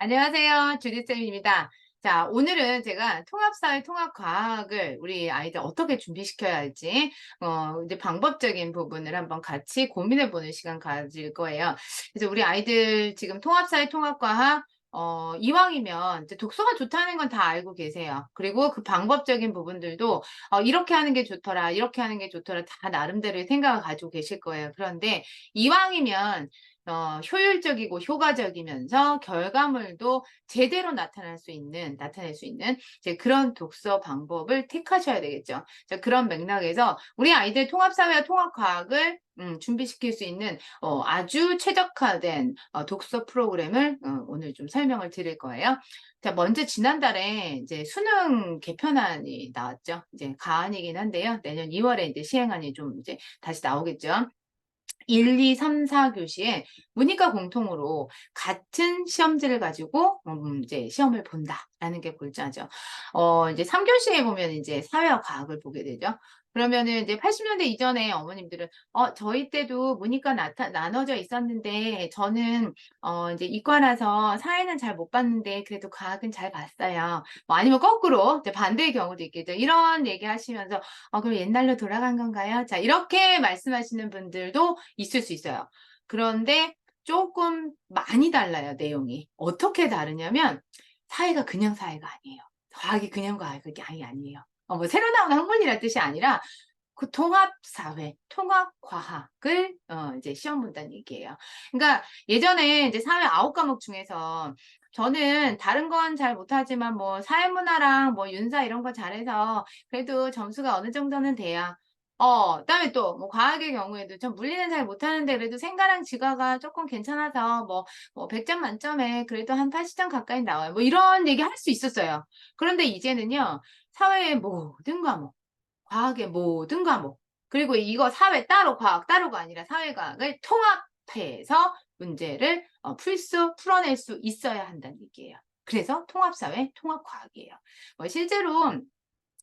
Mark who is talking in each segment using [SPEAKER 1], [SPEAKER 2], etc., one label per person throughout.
[SPEAKER 1] 안녕하세요. 주디쌤입니다. 자, 오늘은 제가 통합사회 통합과학을 우리 아이들 어떻게 준비시켜야 할지, 이제 방법적인 부분을 한번 같이 고민해보는 시간 가질 거예요. 그래서 우리 아이들 지금 통합사회 통합과학, 이왕이면 이제 독서가 좋다는 건 다 알고 계세요. 그리고 그 방법적인 부분들도, 이렇게 하는 게 좋더라, 이렇게 하는 게 좋더라, 다 나름대로의 생각을 가지고 계실 거예요. 그런데 이왕이면 효율적이고 효과적이면서 결과물도 제대로 나타낼 수 있는 이제 그런 독서 방법을 택하셔야 되겠죠. 자, 그런 맥락에서 우리 아이들 통합사회와 통합과학을 준비시킬 수 있는 아주 최적화된 독서 프로그램을 오늘 좀 설명을 드릴 거예요. 자, 먼저 지난달에 이제 수능 개편안이 나왔죠. 이제 가안이긴 한데요. 내년 2월에 이제 시행안이 좀 이제 다시 나오겠죠. 1, 2, 3, 4교시에 문이과 공통으로 같은 시험지를 가지고 이제 시험을 본다라는 게 골자죠. 이제 3교시에 보면 이제 사회와 과학을 보게 되죠. 그러면은 이제 80년대 이전에 어머님들은 저희 때도 문이과 나눠져 있었는데 저는 이제 이과라서 사회는 잘 못 봤는데 그래도 과학은 잘 봤어요. 뭐 아니면 거꾸로 이제 반대의 경우도 있겠죠. 이런 얘기 하시면서 그럼 옛날로 돌아간 건가요? 자, 이렇게 말씀하시는 분들도 있을 수 있어요. 그런데 조금 많이 달라요, 내용이. 어떻게 다르냐면, 사회가 그냥 사회가 아니에요. 과학이 그냥 과학이 아니에요. 뭐 새로 나온 학문이라는 뜻이 아니라, 그 통합사회, 통합과학을 이제 시험 본다는 얘기예요. 그러니까 예전에 이제 사회 9과목 중에서 저는 다른 건 잘 못하지만 뭐 사회문화랑 뭐 윤사 이런 거 잘해서 그래도 점수가 어느 정도는 돼야. 그다음에 또 뭐 과학의 경우에도 전 물리는 잘 못하는데 그래도 생가랑 지가가 조금 괜찮아서 뭐 100점 만점에 그래도 한 80점 가까이 나와요. 뭐 이런 얘기 할 수 있었어요. 그런데 이제는요, 사회의 모든 과목, 과학의 모든 과목, 그리고 이거 사회 따로 과학 따로가 아니라 사회과학을 통합해서 문제를 풀어낼 수 있어야 한다는 얘기예요. 그래서 통합사회, 통합과학이에요. 실제로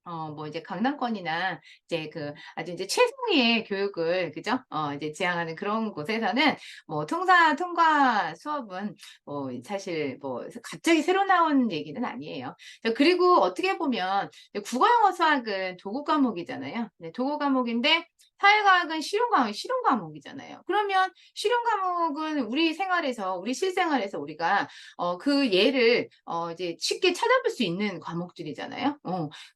[SPEAKER 1] 뭐 이제 강남권이나 이제 그 아주 이제 최상위의 교육을, 그죠? 이제 지향하는 그런 곳에서는 뭐 통과 수업은 뭐 사실 뭐 갑자기 새로 나온 얘기는 아니에요. 그리고 어떻게 보면 국어, 영어, 수학은 도구 과목이잖아요. 네, 도구 과목인데 사회과학은 실용 과목이잖아요. 그러면 실용 과목은 우리 생활에서, 우리 실생활에서 우리가 그 예를 이제 쉽게 찾아볼 수 있는 과목들이잖아요.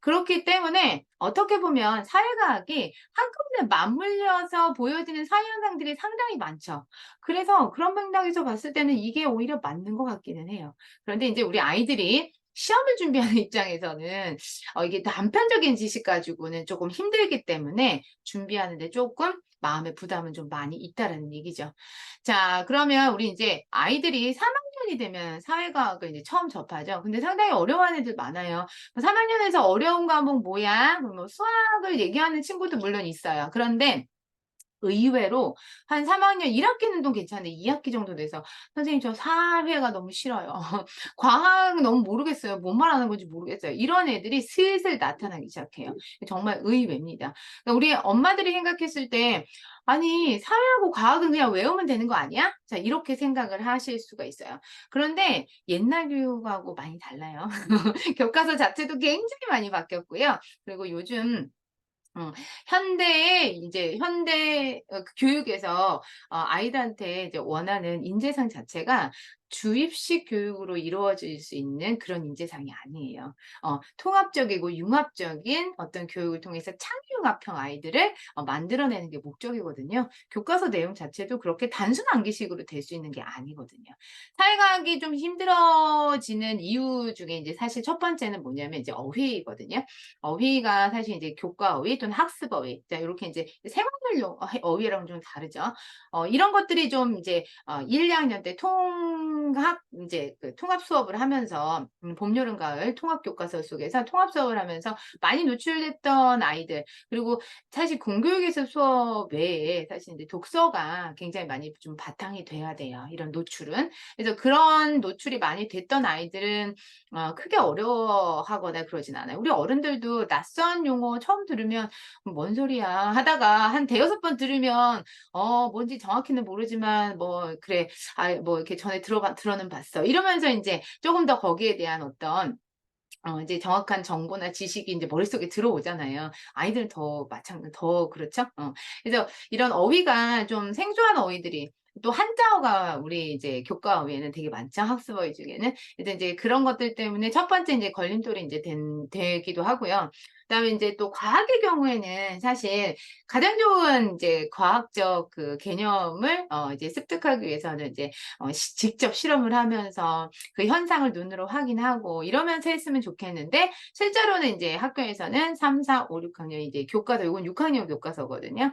[SPEAKER 1] 그렇기 때문에 어떻게 보면 사회과학이 한꺼번에 맞물려서 보여지는 사회 현상들이 상당히 많죠. 그래서 그런 맥락에서 봤을 때는 이게 오히려 맞는 것 같기는 해요. 그런데 이제 우리 아이들이 시험을 준비하는 입장에서는 이게 단편적인 지식 가지고는 조금 힘들기 때문에 준비하는데 조금 마음의 부담은 좀 많이 있다라는 얘기죠. 자, 그러면 우리 이제 아이들이 3학년이 되면 사회과학을 이제 처음 접하죠. 근데 상당히 어려워하는 애들 많아요. 3학년에서 어려운 과목 뭐야? 뭐 수학을 얘기하는 친구도 물론 있어요. 그런데 의외로 한 3학년 1학기는 좀 괜찮은데 2학기 정도 돼서 선생님 저 사회가 너무 싫어요. 과학 너무 모르겠어요. 뭔 말하는 건지 모르겠어요. 이런 애들이 슬슬 나타나기 시작해요. 정말 의외입니다. 그러니까 우리 엄마들이 생각했을 때 아니 사회하고 과학은 그냥 외우면 되는 거 아니야? 자, 이렇게 생각을 하실 수가 있어요. 그런데 옛날 교육하고 많이 달라요. 교과서 자체도 굉장히 많이 바뀌었고요. 그리고 요즘 어, 현대 그 교육에서 아이들한테 이제 원하는 인재상 자체가 주입식 교육으로 이루어질 수 있는 그런 인재상이 아니에요. 통합적이고 융합적인 어떤 교육을 통해서 창의융합형 아이들을 만들어내는 게 목적이거든요. 교과서 내용 자체도 그렇게 단순 암기식으로 될 수 있는 게 아니거든요. 사회과학이 좀 힘들어지는 이유 중에 이제 사실 첫 번째는 뭐냐면 이제 어휘거든요. 어휘가 사실 이제 교과 어휘 또는 학습 어휘. 자, 요렇게 이제 생활용 어휘랑 좀 다르죠. 이런 것들이 좀 이제 1, 2학년 때 이제 그 통합 수업을 하면서 봄, 여름, 가을 통합 교과서 속에서 통합 수업을 하면서 많이 노출됐던 아이들. 그리고 사실 공교육에서 수업 외에 사실 이제 독서가 굉장히 많이 좀 바탕이 돼야 돼요. 이런 노출은. 그래서 그런 노출이 많이 됐던 아이들은 크게 어려워하거나 그러진 않아요. 우리 어른들도 낯선 용어 처음 들으면 뭔 소리야 하다가 한 대여섯 번 들으면 뭔지 정확히는 모르지만 뭐 그래 뭐 이렇게 전에 들어봤 들어는 봤어. 이러면서 인제 쪼금 더 거기에 대한 어떤 이제 정확한 정보나 지식이 인제 머릿속에 들어오잖아요. 아이들은 더 그렇죠? 그래서 이런 어휘가 좀 생소한 어휘들이 또 한자어가 우리 이제 교과 어휘에는 되게 많죠, 학습 어휘 중에는. 그래서 인제 그런 것들 때문에 첫 번째 인제 걸림돌이 인제 되기도 하고요. 그다음에 인제 또 과학의 경우에는 사실 가장 좋은 인제 과학적 그 개념을 이제 습득하기 위해서는 이제 직접 실험을 하면서 그 현상을 눈으로 확인하고 이러면서 했으면 좋겠는데, 실제로는 인제 학교에서는 3, 4, 5, 6 학년이 이제 교과서, 요건 6 학년 교과서거든요.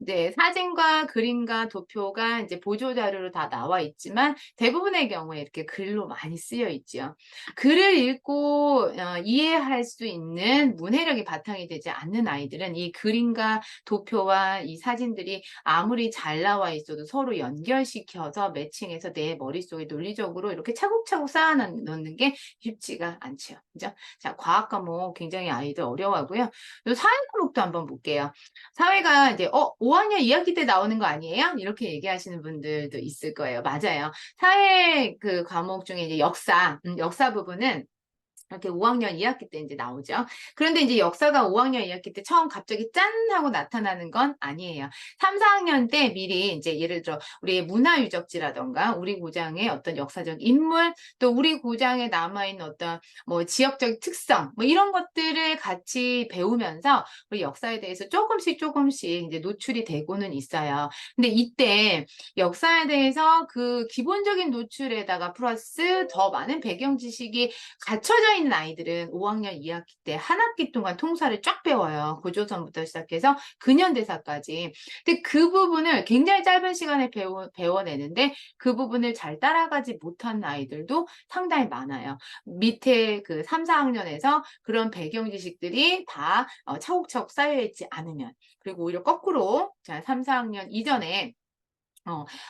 [SPEAKER 1] 이제 사진과 그림과 도표가 이제 보조 자료로 다 나와 있지만 대부분의 경우에 이렇게 글로 많이 쓰여 있죠. 글을 읽고 이해할 수 있는 문해력이 바탕이 되지 않는 아이들은 이 그림과 도표와 이 사진들이 아무리 잘 나와 있어도 서로 연결시켜서 매칭해서 내 머릿속에 논리적으로 이렇게 차곡차곡 쌓아 놓는 게 쉽지가 않죠. 그죠? 자, 과학 과목 굉장히 아이들 어려워하고요. 요 사회 과목도 한번 볼게요. 사회가 이제 5 학년 2 학기 때 나오는 거 아니에요?" 이렇게 얘기하시는 분들도 있을 거예요. 맞아요. 사회 그 과목 중에 이제 역사 부분은 이렇게 5 학년 2 학기 때 인제 나오죠. 그런데 인제 역사가 5 학년 2 학기 때 처음 갑자기 짠 하고 나타나는 건 아니에요. 3-4 학년 때 미리 인제 예를 들어 우리의 문화 유적지라든가 우리 고장의 어떤 역사적 인물, 또 우리 고장에 남아 있는 어떤 뭐 지역적 특성, 뭐 이런 것들을 같이 배우면서 우리 역사에 대해서 쪼금씩 인제 노출이 되고는 있어요. 근데 이때 역사에 대해서 그 기본적인 노출에다가 플러스 더 많은 배경 지식이 갖춰져 있는 아이들은 5 학년 2 학기 때 한 학기 동안 통사를 쫙 배워요. 고조선부터 시작해서 근현대사까지. 근데 그 부분을 굉장히 짧은 시간에 배워내는데 그 부분을 잘 따라가지 못한 아이들도 상당히 많아요. 밑에 그 3-4 학년에서 그런 배경 지식들이 다 차곡차곡 쌓여 있지 않으면. 그리고 오히려 거꾸로 자 3-4 학년 이전에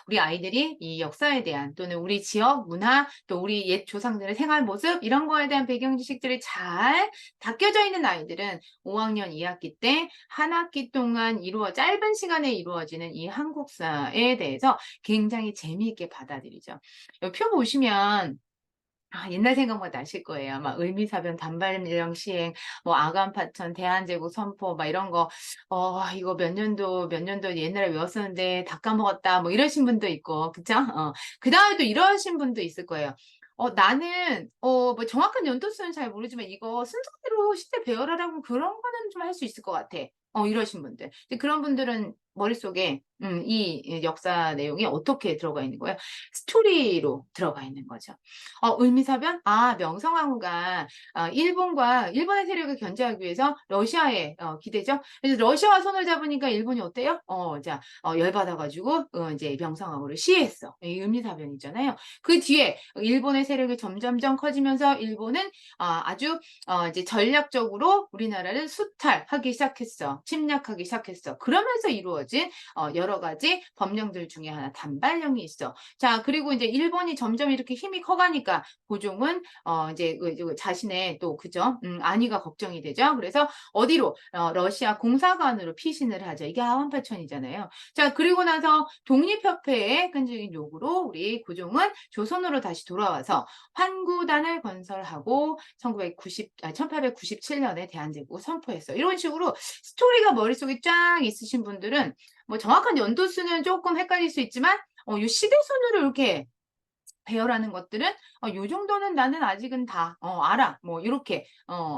[SPEAKER 1] 우리 아이들이 이 역사에 대한, 또는 우리 지역 문화, 또 우리 옛 조상들의 생활 모습, 이런 거에 대한 배경 지식들이 잘 닦여져 있는 아이들은 5 학년 2 학기 때 한 학기 동안 짧은 시간에 이루어지는 이 한국사에 대해서 굉장히 재미있게 받아들이죠. 여기 표 보시면 옛날 생각만 나실 거예요. 막 을미사변, 단발령 시행, 뭐 아간파천, 대한제국 선포, 막 이런 거, 이거 몇 년도 옛날에 외웠었는데 다 까먹었다, 뭐 이러신 분도 있고, 그쵸? 그다음에 또 이러신 분도 있을 거예요. 나는, 뭐 정확한 연도수는 잘 모르지만 이거 순서대로 시대 배열하라고 그런 거는 좀 할 수 있을 것 같아. 이러신 분들. 근데 그런 분들은 머릿속에, 이 역사 내용이 어떻게 들어가 있는 거예요? 스토리로 들어가 있는 거죠. 을미사변? 명성황후가 일본의 세력을 견제하기 위해서 러시아에 기대죠. 그래서 러시아와 손을 잡으니까 일본이 어때요? 열받아 가지고 인제 명성황후를 시해했어. 이 을미사변이잖아요. 그 뒤에 일본의 세력이 점점점 커지면서 일본은 아주 이제 전략적으로 우리나라를 수탈하기 시작했어. 침략하기 시작했어. 그러면서 이루어진 여러 가지 법령들 중에 하나 단발령이 있어. 자, 그리고 인제 일본이 점점 이렇게 힘이 커가니까 고종은 이제 그 자신의 또 그죠? 안위가 걱정이 되죠. 그래서 어디로? 러시아 공사관으로 피신을 하죠. 이게 하완파천이잖아요. 자, 그리고 나서 독립협회의 끈질긴 요구로 우리 고종은 조선으로 다시 돌아와서 환구단을 건설하고 1897년에 대한제국을 선포했어. 이런 식으로 스토리가 머릿속에 쫙 있으신 분들은 뭐 정확한 연도수는 쪼끔 헷갈릴 수 있지만 요 시대 순으로 이렇게 배열하는 것들은 요 정도는 나는 아직은 다 알아. 뭐 요렇게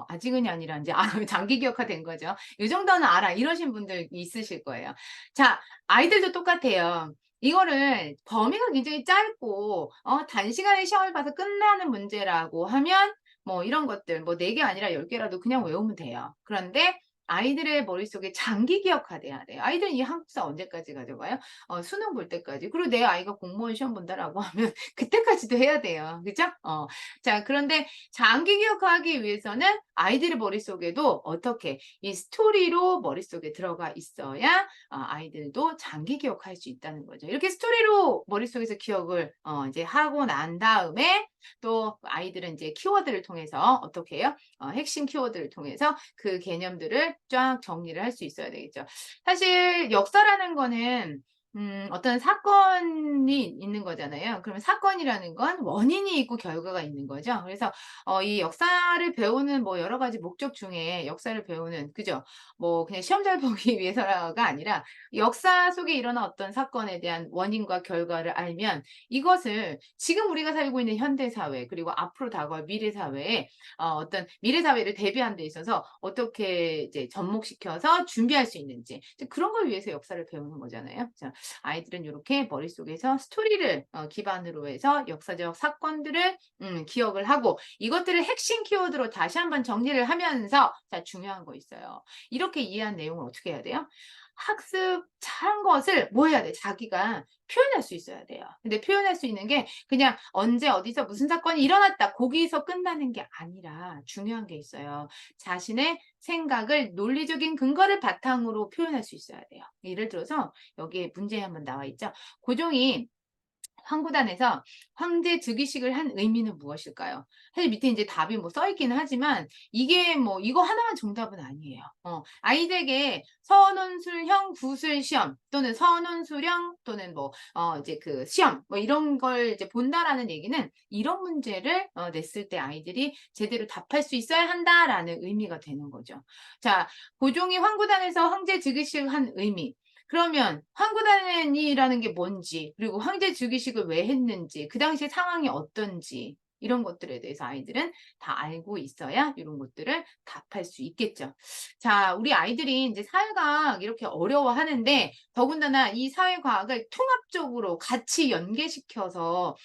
[SPEAKER 1] 아직은이 아니라 인제 장기 기억화된 거죠. 요 정도는 알아. 이러신 분들 있으실 거예요. 자, 아이들도 똑같아요. 이거를 범위가 굉장히 짧고 단시간에 시험을 봐서 끝나는 문제라고 하면 뭐 이런 것들 뭐 4개 아니라 10 개라도 그냥 외우면 돼요. 그런데 아이들의 머릿속에 장기 기억화돼야 돼요. 아이들은 이 한국사 언제까지 가져가요? 수능 볼 때까지. 그리고 내 아이가 공무원 시험 본다라고 하면 그때까지도 해야 돼요. 그죠? 자, 그런데 장기 기억하기 위해서는 아이들의 머릿속에도 어떻게 이 스토리로 머릿속에 들어가 있어야 아이들도 장기 기억할 수 있다는 거죠. 이렇게 스토리로 머릿속에서 기억을 이제 하고 난 다음에 또 아이들은 이제 키워드를 통해서 어떻게 해요? 핵심 키워드를 통해서 그 개념들을 쫙 정리를 할 수 있어야 되겠죠. 사실 역사라는 거는 어떤 사건이 있는 거잖아요. 그러면 사건이라는 건 원인이 있고 결과가 있는 거죠. 그래서 이 역사를 배우는 뭐 여러 가지 목적 중에 역사를 배우는, 그죠? 뭐 그냥 시험 잘 보기 위해서가 아니라 역사 속에 일어난 어떤 사건에 대한 원인과 결과를 알면 이것을 지금 우리가 살고 있는 현대 사회, 그리고 앞으로 다가올 미래 사회에 어떤 미래 사회를 대비하는 데 있어서 어떻게 이제 접목시켜서 준비할 수 있는지, 이제 그런 걸 위해서 역사를 배우는 거잖아요. 자, 아이들은 요렇게 머릿속에서 스토리를 기반으로 해서 역사적 사건들을 기억을 하고, 이것들을 핵심 키워드로 다시 한번 정리를 하면서, 자, 중요한 거 있어요. 이렇게 이해한 내용을 어떻게 해야 돼요? 학습 잘한 것을 뭐 해야 돼? 자기가 표현할 수 있어야 돼요. 근데 표현할 수 있는 게 그냥 언제 어디서 무슨 사건이 일어났다, 거기서 끝나는 게 아니라 중요한 게 있어요. 자신의 생각을 논리적인 근거를 바탕으로 표현할 수 있어야 돼요. 예를 들어서 여기에 문제에 한번 나와 있죠. 고종이 황구단에서 황제 즉위식을 한 의미는 무엇일까요? 사실 밑에 이제 답이 뭐 써 있기는 하지만 이게 뭐 이거 하나만 정답은 아니에요. 아이들에게 선원술형 구술 시험 또는 선원수령 또는 뭐 이제 그 시험 뭐 이런 걸 이제 본다라는 얘기는 이런 문제를 냈을 때 아이들이 제대로 답할 수 있어야 한다라는 의미가 되는 거죠. 자, 고종이 황구단에서 황제 즉위식을 한 의미. 그러면 황구단이라는 게 뭔지, 그리고 황제 즉위식을 왜 했는지, 그 당시 상황이 어떤지, 이런 것들에 대해서 아이들은 다 알고 있어야 이런 것들을 답할 수 있겠죠. 자, 우리 아이들이 이제 사회과학 이렇게 어려워하는데 더군다나 이 사회과학을 통합적으로 같이 연계시켜서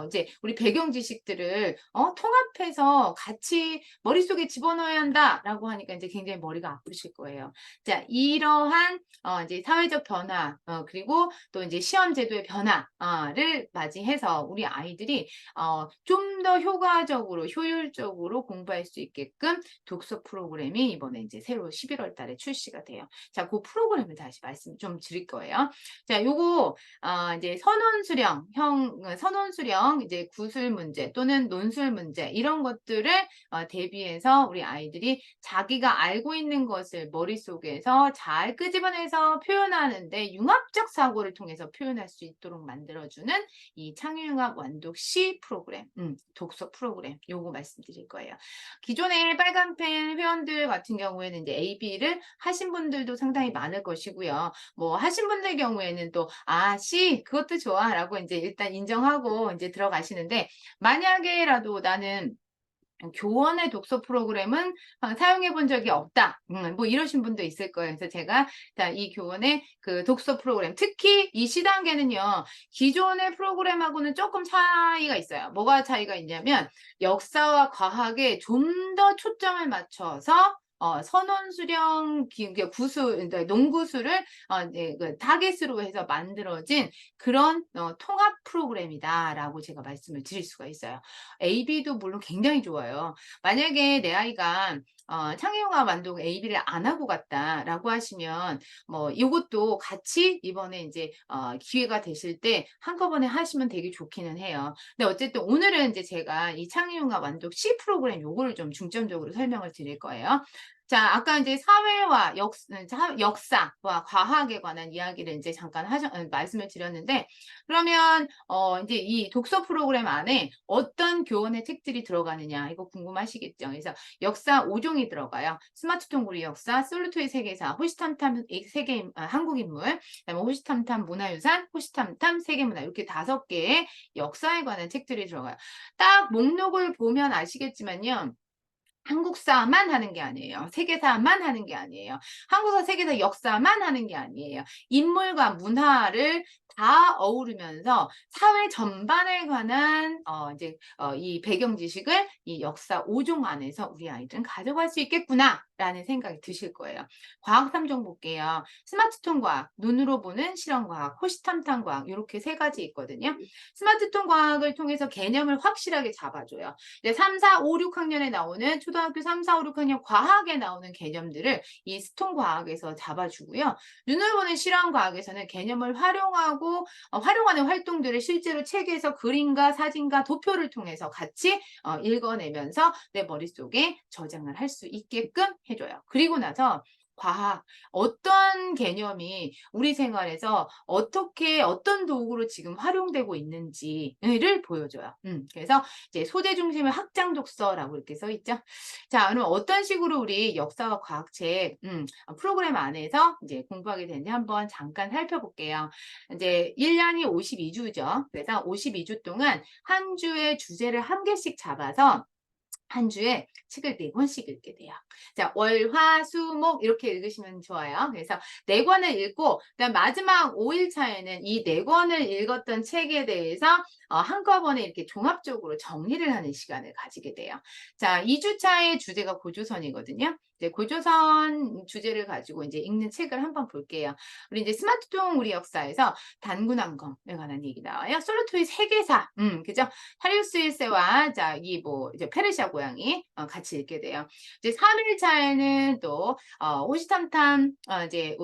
[SPEAKER 1] 이제 우리 배경 지식들을 통합해서 같이 머릿속에 집어넣어야 한다라고 하니까 이제 굉장히 머리가 아프실 거예요. 자, 이러한 이제 사회적 변화, 그리고 또 이제 시험 제도의 변화를 맞이해서 우리 아이들이 좀 더 효과적으로, 효율적으로 공부할 수 있게끔 독서 프로그램이 이번에 이제 새로 11월 달에 출시가 돼요. 자, 그 프로그램을 다시 말씀 좀 드릴 거예요. 자, 요거 이제 선원수령 이제 구술 문제 또는 논술 문제 이런 것들을 대비해서 우리 아이들이 자기가 알고 있는 것을 머릿속에서 잘 끄집어내서 표현하는데 융합적 사고를 통해서 표현할 수 있도록 만들어주는 이 창의융합 완독 시 프로그램, 독서 프로그램 요거 말씀드릴 거예요. 기존의 빨간펜 회원들 같은 경우에는 이제 AB를 하신 분들도 상당히 많을 것이고요. 뭐 하신 분들 경우에는 또 C 그것도 좋아라고 이제 일단 인정하고 이제 들어가시는데, 만약에라도 나는 교원의 독서 프로그램은 사용해 본 적이 없다. 뭐 이러신 분도 있을 거예요. 그래서 제가 자, 이 교원의 그 독서 프로그램, 특히 이 시단계는요, 기존의 프로그램하고는 조금 차이가 있어요. 뭐가 차이가 있냐면 역사와 과학에 좀 더 초점을 맞춰서 선원수령 구술, 그러니까 농구술을 네, 그 타겟으로 해서 만들어진 그런 통합 프로그램이다라고 제가 말씀을 드릴 수가 있어요. AB도 물론 굉장히 좋아요. 만약에 내 아이가 창의융합 완독 AB를 안 하고 갔다라고 하시면 뭐 이것도 같이 이번에 이제 기회가 되실 때 한꺼번에 하시면 되게 좋기는 해요. 근데 어쨌든 오늘은 이제 제가 이 창의융합 완독 C 프로그램 요거를 좀 중점적으로 설명을 드릴 거예요. 자, 아까 이제 사회와 역사와 과학에 관한 이야기를 이제 잠깐 말씀을 드렸는데, 그러면 이제 이 독서 프로그램 안에 어떤 교원의 책들이 들어가느냐 이거 궁금하시겠죠. 그래서 역사 5종이 들어가요. 스마트폰 우리 역사, 솔루토의 세계사, 호시탐탐 세계 한국인물, 그다음에 호시탐탐 문화유산, 호시탐탐 세계문화 이렇게 5개의 역사에 관한 책들이 들어가요. 딱 목록을 보면 아시겠지만요. 한국사만 하는 게 아니에요. 세계사만 하는 게 아니에요. 한국사, 세계사, 역사만 하는 게 아니에요. 인물과 문화를 다 어우르면서 사회 전반에 관한 이제 이 배경 지식을 이 역사 5종 안에서 우리 아이들은 가져갈 수 있겠구나라는 생각이 드실 거예요. 과학 3종 볼게요. 스마트톤 과학, 눈으로 보는 실험 과학, 호시탐탐 과학 이렇게 3가지 있거든요. 스마트톤 과학을 통해서 개념을 확실하게 잡아줘요. 이제 3, 4, 5, 6학년에 나오는 초등학교 3, 4, 5, 6학년 과학에 나오는 개념들을 이 스톤 과학에서 잡아주고요. 눈을 보는 실험 과학에서는 개념을 활용하고 활용하는 활동들을 실제로 책에서 그림과 사진과 도표를 통해서 같이 읽어내면서 내 머릿속에 저장을 할 수 있게끔 해줘요. 그리고 나서 과학, 어떤 개념이 우리 생활에서 어떻게 어떤 도구로 지금 활용되고 있는지를 보여줘요. 그래서 이제 소재 중심의 확장 독서라고 이렇게 써 있죠. 자, 그럼 어떤 식으로 우리 역사와 과학책 프로그램 안에서 이제 공부하게 되는지 한번 잠깐 살펴볼게요. 이제 1년이 52주죠. 그래서 52주 동안 한 주의 주제를 한 개씩 잡아서 한 주에 책을 4권씩 읽게 돼요. 자, 월, 화, 수, 목 이렇게 읽으시면 좋아요. 그래서 4권을 읽고 그다음 마지막 5일 차에는 이 4권을 읽었던 책에 대해서 한꺼번에 이렇게 종합적으로 정리를 하는 시간을 가지게 돼요. 자, 2주 차의 주제가 고조선이거든요. 이제 고조선 주제를 가지고 이제 읽는 책을 한번 볼게요. 우리 이제 스마트통 우리 역사에서 단군항검에 관한 얘기 나와요. 솔로토의 세계사, 그죠? 하리우스 1세와 자, 이 뭐 이제 페르시아 고양이 같이 읽게 돼요. 이제 3일 차에는 또 호시탐탐 이제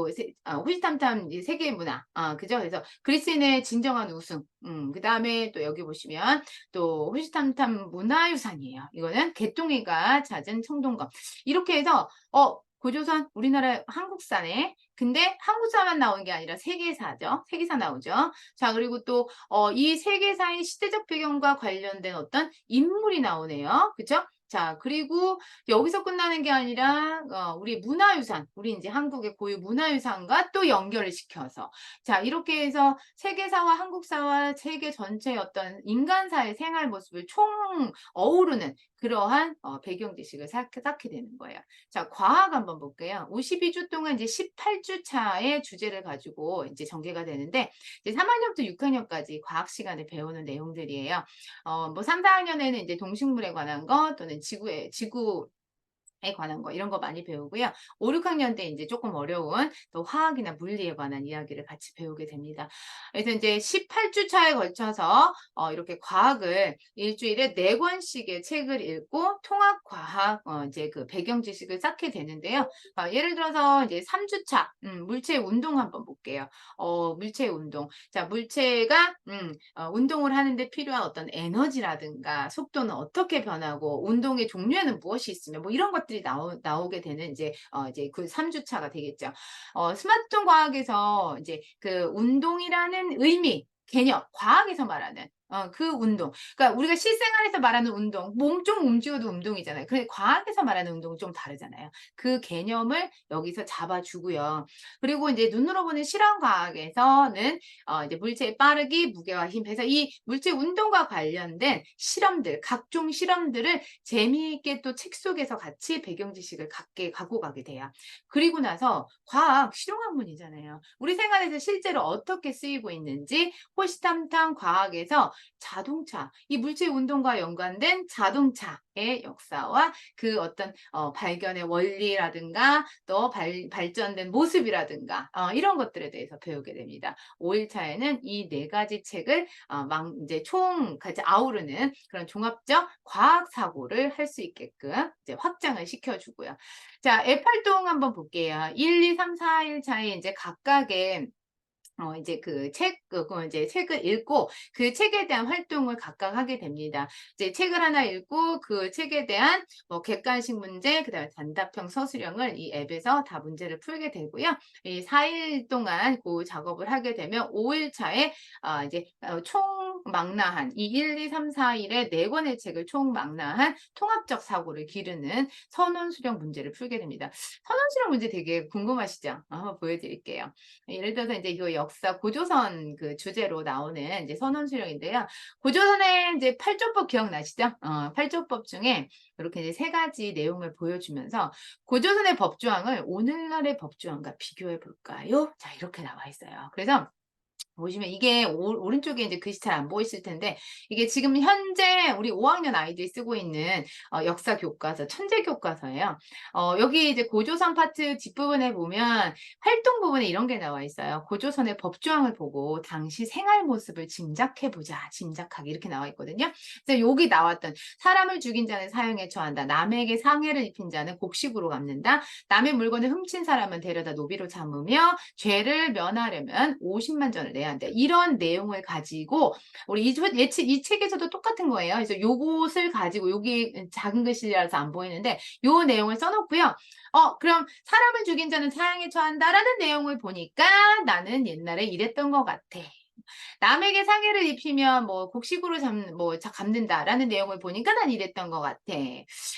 [SPEAKER 1] 호시탐탐 이제 세계 문화, 그죠? 그래서 그리스인의 진정한 우승. 그다음에 또 여기 보시면 또 호시탐탐 문화유산이에요. 이거는 개똥이가 찾은 청동검. 이렇게 해서 고조선 우리나라 한국사네. 근데 한국사만 나오는 게 아니라 세계사죠. 세계사 나오죠. 자, 그리고 또 이 세계사의 시대적 배경과 관련된 어떤 인물이 나오네요. 그죠? 자, 그리고 여기서 끝나는 게 아니라 우리 문화유산, 우리 이제 한국의 고유 문화유산과 또 연결을 시켜서 자, 이렇게 해서 세계사와 한국사와 세계 전체의 어떤 인간사의 생활 모습을 총 어우르는 그러한 배경 지식을 쌓게 되는 거예요. 자, 과학 한번 볼게요. 52주 동안 이제 18주 차의 주제를 가지고 이제 전개가 되는데 이제 3학년부터 6학년까지 과학 시간에 배우는 내용들이에요. 뭐 3, 4학년에는 이제 동식물에 관한 거 또는 지구에 관한 거 이런 거 많이 배우고요. 5, 6학년 때 이제 조금 어려운 또 화학이나 물리에 관한 이야기를 같이 배우게 됩니다. 그래서 이제 18주 차에 걸쳐서 이렇게 과학을 일주일에 4권씩의 책을 읽고 통합 과학 이제 그 배경 지식을 쌓게 되는데요. 예를 들어서 이제 3주 차 물체 운동 한번 볼게요. 물체 운동. 자, 물체가 운동을 하는데 필요한 어떤 에너지라든가 속도는 어떻게 변하고 운동의 종류에는 무엇이 있으며 뭐 이런 것들이 나오게 되는 이제 그 3주 차가 되겠죠. 스마트폰 과학에서 이제 그 운동이라는 의미, 개념, 과학에서 말하는 그 운동. 그러니까 우리가 실생활에서 말하는 운동, 몸 좀 움직여도 운동이잖아요. 근데 과학에서 말하는 운동은 좀 다르잖아요. 그 개념을 여기서 잡아주고요. 그리고 이제 눈으로 보는 실험 과학에서는 이제 물체의 빠르기, 무게와 힘 해서 이 물체 운동과 관련된 실험들, 각종 실험들을 재미있게 또 책 속에서 같이 배경 지식을 갖고 가게 돼요. 그리고 나서 과학 실용학문이잖아요. 우리 생활에서 실제로 어떻게 쓰이고 있는지 호시탐탐 과학에서 자동차, 이 물체 운동과 연관된 자동차의 역사와 그 어떤 발견의 원리라든가 또 발전된 모습이라든가 이런 것들에 대해서 배우게 됩니다. 5일차에는 이 4가지 책을 이제 총 같이 아우르는 그런 종합적 과학 사고를 할 수 있게끔 이제 확장을 시켜주고요. 자, 앱 활동 한번 볼게요. 1, 2, 3, 4일 차에 이제 각각의 이제 이제 책을 읽고 그 책에 대한 활동을 각각 하게 됩니다. 이제 책을 하나 읽고 그 책에 대한 뭐 객관식 문제, 그다음에 단답형 서술형을 이 앱에서 다 문제를 풀게 되고요. 이 4일 동안 그 작업을 하게 되면 5일 차에 이제 총 망라한 이 1, 2, 3, 4일에 4권의 책을 총 망라한 통합적 사고를 기르는 선원 수령 문제를 풀게 됩니다. 선원 수령 문제 되게 궁금하시죠? 한번 보여드릴게요. 예를 들어서 이제 이 역사 고조선 그 주제로 나오는 이제 선원 수령인데요. 고조선의 이제 팔조법 기억나시죠? 팔조법 중에 이렇게 이제 3가지 내용을 보여주면서 고조선의 법조항을 오늘날의 법조항과 비교해 볼까요? 자, 이렇게 나와 있어요. 그래서 보시면 이게 오른쪽에 이제 글씨 잘 안 보이실 텐데 이게 지금 현재 우리 5학년 아이들이 쓰고 있는 역사 교과서, 천재 교과서예요. 여기 이제 고조선 파트 뒷부분에 보면 활동 부분에 이런 게 나와 있어요. 고조선의 법조항을 보고 당시 생활 모습을 짐작해 보자. 짐작하기 이렇게 나와 있거든요. 그래서 여기 나왔던 사람을 죽인 자는 사형에 처한다. 남에게 상해를 입힌 자는 곡식으로 갚는다. 남의 물건을 훔친 사람은 데려다 노비로 잡으며 죄를 면하려면 50만 전을 내야 해야 한다. 이런 내용을 가지고 우리 이 책에서도 똑같은 거예요. 그래서 요것을 가지고 여기 작은 글씨라서 안 보이는데 요 내용을 써놓고요. 그럼 사람을 죽인 자는 사형에 처한다라는 내용을 보니까 나는 옛날에 이랬던 것 같아. 남에게 상해를 입히면 뭐 곡식으로 갚는다라는 내용을 보니까 난 이랬던 것 같아.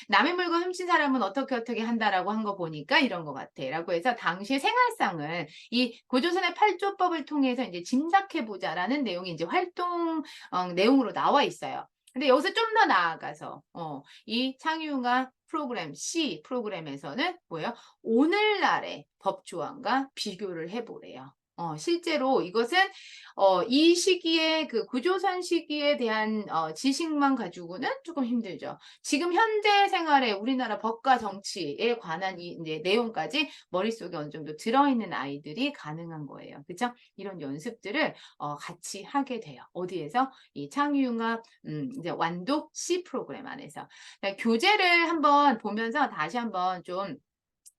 [SPEAKER 1] 남의 물건 훔친 사람은 어떻게 한다라고 한 거 보니까 이런 것 같아. 라고 해서 당시의 생활상을 이 고조선의 8조법을 통해서 이제 짐작해 보자라는 내용이 이제 활동 내용으로 나와 있어요. 근데 여기서 좀 더 나아가서 이 창의융합 프로그램 C 프로그램에서는 뭐예요? 오늘날의 법 조항과 비교를 해보래요. 실제로 이것은 이 시기에 그 구조선 시기에 대한 지식만 가지고는 조금 힘들죠. 지금 현재 생활에 우리나라 법과 정치에 관한 이제 내용까지 머릿속에 어느 정도 들어있는 아이들이 가능한 거예요. 그렇죠? 이런 연습들을 같이 하게 돼요. 어디에서? 이 창의융합 이제 완독 C 프로그램 안에서. 그러니까 교재를 한번 보면서 다시 한번 좀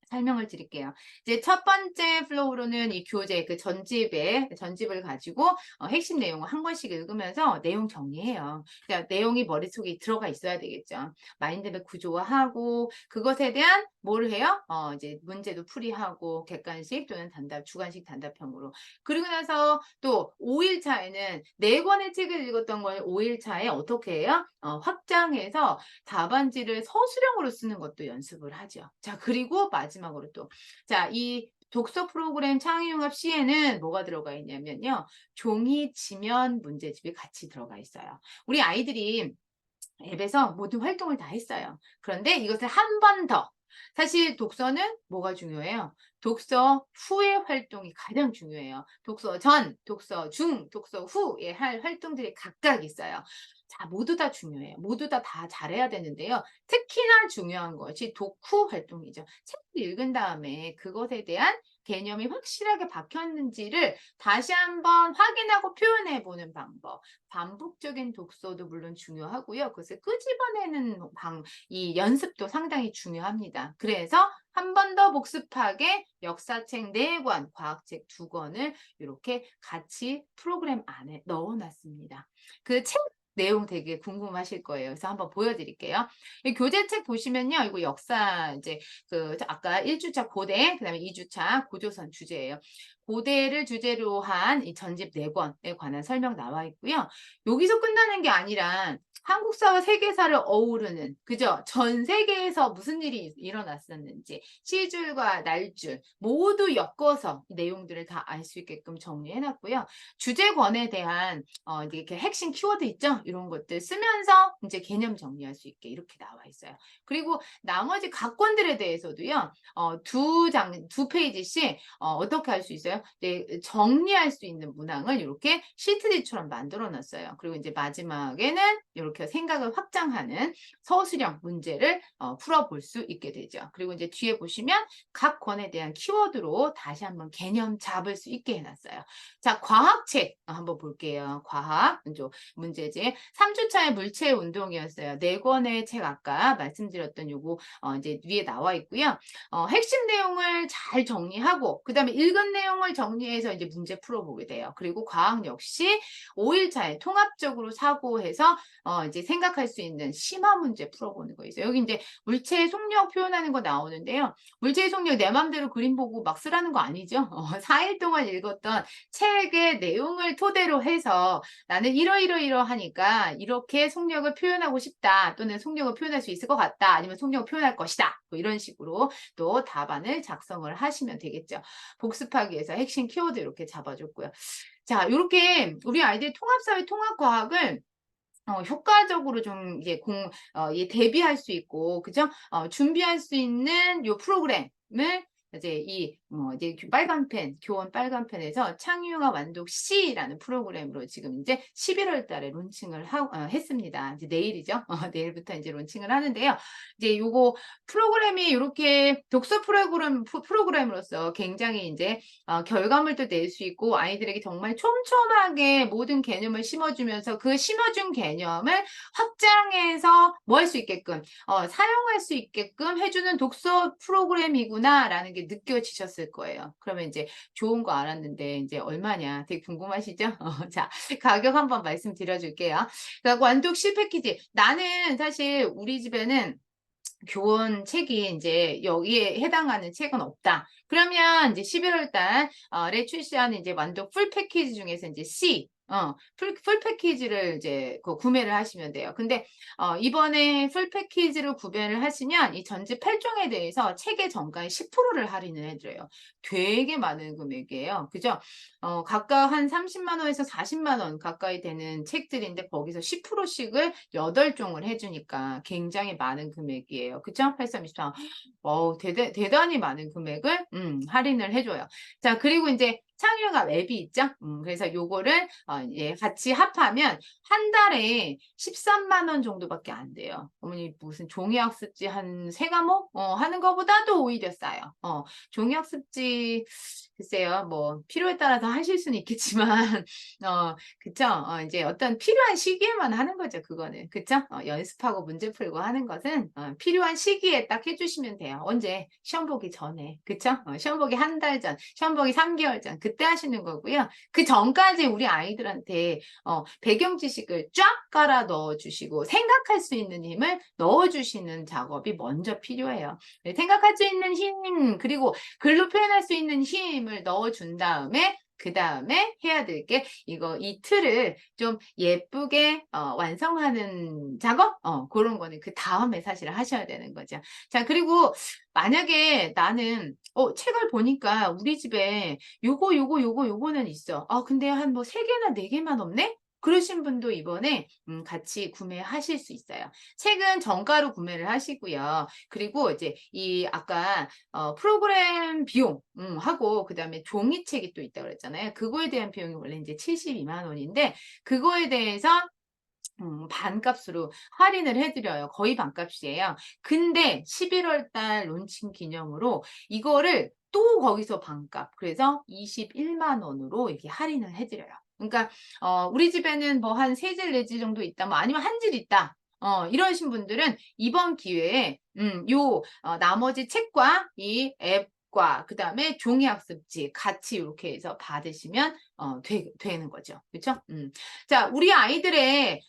[SPEAKER 1] 설명을 드릴게요. 이제 첫 번째 플로우로는 이 교재 그 전집을 가지고 핵심 내용을 한 권씩 읽으면서 내용 정리해요. 그러니까 내용이 머릿속에 들어가 있어야 되겠죠. 마인드맵 구조화하고 그것에 대한 뭘 해요? 이제 문제도 풀이하고 객관식 또는 주관식 단답형으로. 그리고 나서 또 5일차에는 4권의 책을 읽었던 걸 5일차에 어떻게 해요? 확장해서 답안지를 서술형으로 쓰는 것도 연습을 하죠. 자, 그리고 마지막으로 또, 자, 이 독서 프로그램 창의융합 C에는 뭐가 들어가 있냐면요. 종이 지면 문제집이 같이 들어가 있어요. 우리 아이들이 앱에서 모든 활동을 다 했어요. 그런데 이것을 한 번 더. 사실 독서는 뭐가 중요해요? 독서 후의 활동이 가장 중요해요. 독서 전, 독서 중, 독서 후에 할 활동들이 각각 있어요. 자, 모두 다 중요해요. 모두 다 잘해야 되는데요. 특히나 중요한 것이 독후 활동이죠. 책을 읽은 다음에 그것에 대한 개념이 확실하게 박혔는지를 다시 한번 확인하고 표현해 보는 방법. 반복적인 독서도 물론 중요하고요. 그것을 끄집어내는 이 연습도 상당히 중요합니다. 그래서 한 번 더 복습하게 역사책 4권, 과학책 2권을 이렇게 같이 프로그램 안에 넣어놨습니다. 그 책 내용 되게 궁금하실 거예요. 그래서 한번 보여드릴게요. 이 교재책 보시면요. 이거 역사 이제 아까 1주차 고대, 그다음에 2주차 고조선 주제예요. 고대를 주제로 한 이 전집 4권에 관한 설명 나와 있고요. 여기서 끝나는 게 아니라 한국사와 세계사를 어우르는 그죠? 전 세계에서 무슨 일이 일어났었는지 시줄과 날줄 모두 엮어서 내용들을 다 알 수 있게끔 정리해 놨고요. 주제권에 대한 이렇게 핵심 키워드 있죠? 이런 것들 쓰면서 이제 개념 정리할 수 있게 이렇게 나와 있어요. 그리고 나머지 각권들에 대해서도요. 두 페이지씩 어떻게 할 수 있어요? 네, 정리할 수 있는 문항을 이렇게 시트지처럼 만들어 놨어요. 그리고 이제 마지막에는 이렇게 생각을 확장하는 서술형 문제를 풀어볼 수 있게 되죠. 그리고 이제 뒤에 보시면 각 권에 대한 키워드로 다시 한번 개념 잡을 수 있게 해놨어요. 자, 과학책 한번 볼게요. 과학 문제집 3주차의 물체 운동이었어요. 4권의 책 아까 말씀드렸던 요거 이제 위에 나와 있고요. 핵심 내용을 잘 정리하고 그다음에 읽은 내용을 정리해서 이제 문제 풀어보게 돼요. 그리고 과학 역시 5일차에 통합적으로 사고해서 이제 생각할 수 있는 심화 문제 풀어보는 거 있어요. 여기 이제 물체의 속력 표현하는 거 나오는데요. 물체의 속력 내 맘대로 그림 보고 막 쓰라는 거 아니죠. 4일 동안 읽었던 책의 내용을 토대로 해서 나는 이러하니까 이렇게 속력을 표현하고 싶다. 또는 속력을 표현할 수 있을 것 같다. 아니면 속력을 표현할 것이다. 뭐 이런 식으로 또 답안을 작성을 하시면 되겠죠. 복습하기 위해서 핵심 키워드 이렇게 잡아줬고요. 자, 이렇게 우리 아이들 통합사회 통합과학을 효과적으로 좀 이제 대비할 수 있고, 그죠? 준비할 수 있는 요 프로그램을 이제 이제 빨간 펜, 교원 빨간 펜에서 창의융합 완독 C라는 프로그램으로 지금 이제 11월 달에 론칭을 했습니다. 이제 내일이죠. 내일부터 이제 론칭을 하는데요. 이제 요거 프로그램이 이렇게 독서 프로그램으로서 굉장히 이제 결과물도 낼 수 있고 아이들에게 정말 촘촘하게 모든 개념을 심어주면서 그 심어준 개념을 확장해서 뭐 할 수 있게끔 사용할 수 있게끔 해주는 독서 프로그램이구나라는 게 느껴지셨을 있을 거예요. 그러면 이제 좋은 거 알았는데 이제 얼마냐 되게 궁금하시죠? 자, 가격 한번 말씀드려 줄게요. 그러니까 완독 C 패키지. 나는 사실 우리 집에는 교원 책이 이제 여기에 해당하는 책은 없다. 그러면 이제 11월 달에 출시하는 이제 완독 풀 패키지 중에서 이제 C, 풀 패키지를 이제 구매를 하시면 돼요. 근데 이번에 풀 패키지를 구매를 하시면 이 전집 8종에 대해서 책의 정가의 10%를 할인을 해줘요. 되게 많은 금액이에요. 그죠? 각각 한 30만 원에서 40만 원 가까이 되는 책들인데 거기서 10%씩을 8종을 해주니까 굉장히 많은 금액이에요. 그죠? 8324. 대단히 많은 금액을 할인을 해줘요. 자, 그리고 이제 창의가 앱이 있죠? 그래서 요거를 예, 같이 합하면 한 달에 13만 원 정도밖에 안 돼요. 어머니 무슨 종이학습지 한 3과목 하는 것보다도 오히려 싸요. 종이학습지 글쎄요, 뭐 필요에 따라서 하실 수는 있겠지만 그쵸? 이제 어떤 필요한 시기에만 하는 거죠, 그거는. 그쵸? 연습하고 문제 풀고 하는 것은 필요한 시기에 딱 해주시면 돼요. 언제? 시험 보기 전에. 그쵸? 시험 보기 한 달 전, 시험 보기 3개월 전, 그때 하시는 거고요. 그 전까지 우리 아이들한테 배경 지식을 쫙 깔아 넣어 주시고 생각할 수 있는 힘을 넣어 주시는 작업이 먼저 필요해요. 네, 생각할 수 있는 힘, 그리고 글로 표현할 수 있는 힘을 넣어 준 다음에 그 다음에 해야 될 게 이 틀을 좀 예쁘게 완성하는 작업? 그런 거는 그 다음에 사실 하셔야 되는 거죠. 자, 그리고 만약에 나는 책을 보니까 우리 집에 요거는 있어. 근데 한 뭐 3개나 4개만 없네? 그러신 분도 이번에 같이 구매하실 수 있어요. 책은 정가로 구매를 하시고요. 그리고 이제 이 아까 프로그램 비용 하고 그다음에 종이책이 또 있다고 그랬잖아요. 그거에 대한 비용이 원래 이제 72만 원인데 그거에 대해서 반값으로 할인을 해드려요. 거의 반값이에요. 근데 11월 달 론칭 기념으로 이거를 또 거기서 반값, 그래서 21만 원으로 이렇게 할인을 해드려요. 그러니까 우리 집에는 뭐 한 3질, 4질 정도 있다, 뭐 아니면 한 질 있다. 이러신 분들은 이번 기회에 나머지 책과 이 앱과 그 다음에 종이학습지 같이 이렇게 해서 받으시면 되는 거죠. 그렇죠? 자, 우리 아이들의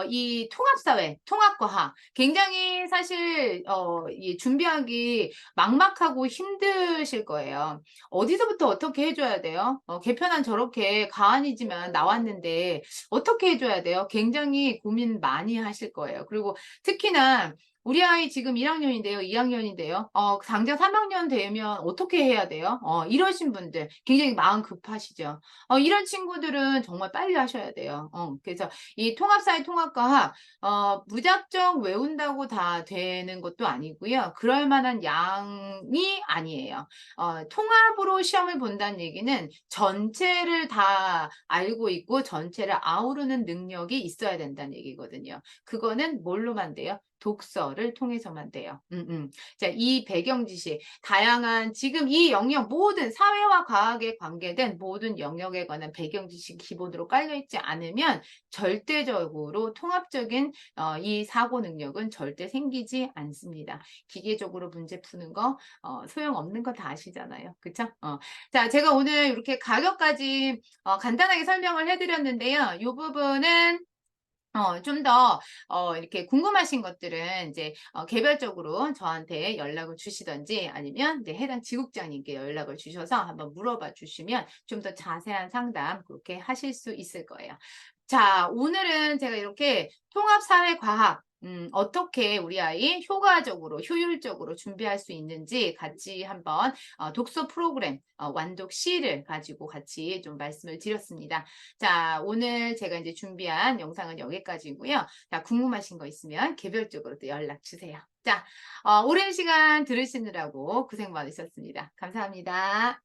[SPEAKER 1] 이 통합사회, 통합과학 굉장히 사실 이 준비하기 막막하고 힘드실 거예요. 어디서부터 어떻게 해줘야 돼요? 개편안 저렇게 가안이지만 나왔는데 어떻게 해줘야 돼요? 굉장히 고민 많이 하실 거예요. 그리고 특히나 우리 아이 지금 1학년인데요, 2학년인데요. 당장 3학년 되면 어떻게 해야 돼요? 이러신 분들 굉장히 마음 급하시죠. 이런 친구들은 정말 빨리 하셔야 돼요. 그래서 이 통합사회 통합과학 무작정 외운다고 다 되는 것도 아니고요. 그럴 만한 양이 아니에요. 통합으로 시험을 본다는 얘기는 전체를 다 알고 있고 전체를 아우르는 능력이 있어야 된다는 얘기거든요. 그거는 뭘로만 돼요? 독서를 통해서만 돼요. 자, 이 배경 지식, 다양한 지금 이 영역 모든 사회와 과학에 관계된 모든 영역에 관한 배경 지식 기본으로 깔려 있지 않으면 절대적으로 통합적인 이 사고 능력은 절대 생기지 않습니다. 기계적으로 문제 푸는 거 소용없는 거 다 아시잖아요. 그쵸? 자, 제가 오늘 이렇게 가격까지 간단하게 설명을 해드렸는데요. 이 부분은 좀 더, 이렇게 궁금하신 것들은 이제, 개별적으로 저한테 연락을 주시던지 아니면 이제 해당 지국장님께 연락을 주셔서 한번 물어봐 주시면 좀 더 자세한 상담 그렇게 하실 수 있을 거예요. 자, 오늘은 제가 이렇게 통합사회과학, 어떻게 우리 아이 효과적으로, 효율적으로 준비할 수 있는지 같이 한번 독서 프로그램 완독 C를 가지고 같이 좀 말씀을 드렸습니다. 자, 오늘 제가 이제 준비한 영상은 여기까지고요. 자, 궁금하신 거 있으면 개별적으로 또 연락 주세요. 자, 오랜 시간 들으시느라고 고생 많으셨습니다. 감사합니다.